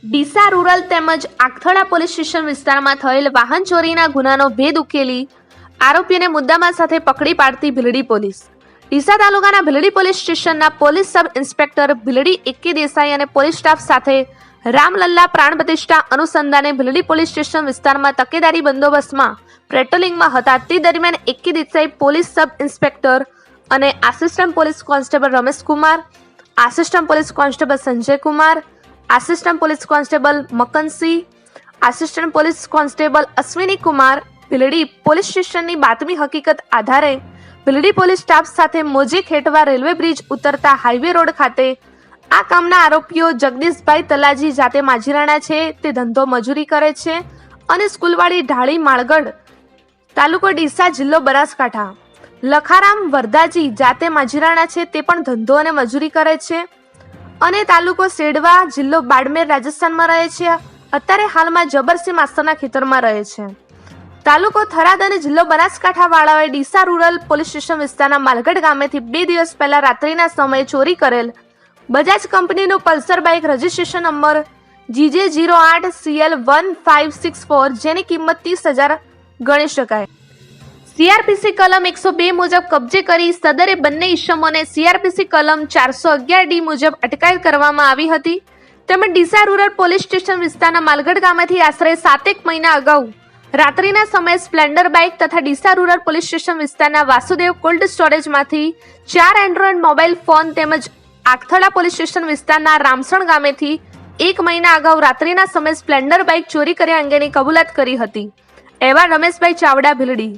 Deesa rural તેમજ Akhthada police station વિસ્તારમાં થયેલ વાહન ચોરીના ગુનાનો ભેદ ઉકેલી આરોપીને મુદ્દામાલ સાથે પકડી પાડતી ભીલડી પોલીસ. ડીસા તાલુકાના ભીલડી પોલીસ સ્ટેશનના પોલીસ સબ ઇન્સ્પેક્ટર ભીલડી એકે દેસાઈ અને પોલીસ સ્ટાફ સાથે રામલલ્લા પ્રાણ પ્રતિષ્ઠા અનુસંધાને ભીલડી પોલીસ સ્ટેશન વિસ્તારમાં તકેદારી બંદોબસ્તમાં પેટ્રોલિંગમાં હતા. તે દરમિયાન A K Desai police sub inspector અને assistant police constable Ramesh Kumar, assistant police constable Sanjay Kumar, assistant police constable Makansinh, assistant police constable Ashwini Kumar Bhildi police સ્ટેશનની બાતમી હકીકત આધારે ભીલડી પોલીસ સ્ટાફ સાથે મોજે ખેટવા રેલવે બ્રિજ ઉતરતા હાઈવે રોડ ખાતે આ કામના આરોપીઓ જગદીશભાઈ તલાજી જાતે માજીરાણા છે, તે ધંધો મજૂરી કરે છે, અને સ્કૂલવાળી ઢાળી માળગઢ તાલુકો ડીસા જિલ્લો બનાસકાંઠા લખારામ વરદાજી જાતે માજીરાણા છે, તે પણ ધંધો અને મજૂરી કરે છે અને તાલુકો સેડવા જિલ્લો બાડમેર રાજસ્થાનમાં રહે છે. અત્યારે હાલમાં જબરસિંહ માસ્તરના ખેતરમાં રહે છે. તાલુકો થરાદ અને જિલ્લો બનાસકાંઠા વાળાઓએ ડીસા રૂરલ પોલીસ સ્ટેશન વિસ્તારના માલગઢ ગામેથી 2 દિવસ પહેલા રાત્રિના સમયે ચોરી કરેલ બજાજ કંપનીનું Pulsar bike registration number GJ08CL1564 જેની કિંમત 30,000 ગણી શકાય. સીઆરપીસી કલમ 102 મુજબ કબજે કરી સદરે બંને ઇસમોને સીઆરપીસી કલમ 411D મુજબ અટકાયત કરવામાં આવી હતી. તેમજ ડીસા રૂરલ પોલીસ સ્ટેશન વિસ્તારના માલગઢ ગામેથી આશરે 7 મહિના અગાઉ રાત્રિના સમયે સ્પ્લેન્ડર બાઇક તથા ડીસા રૂરલ પોલીસ સ્ટેશન વિસ્તારના વાસુદેવ કોલ્ડ સ્ટોરેજમાંથી 4 એન્ડ્રોઇડ મોબાઈલ ફોન તેમજ આખથડા પોલીસ સ્ટેશન વિસ્તારના રામસણ ગામેથી 1 મહિના અગાઉ રાત્રિના સમયે સ્પ્લેન્ડર બાઇક ચોરી કર્યા અંગેની કબૂલાત કરી હતી. એવા રમેશભાઈ ચાવડા ભીલડી.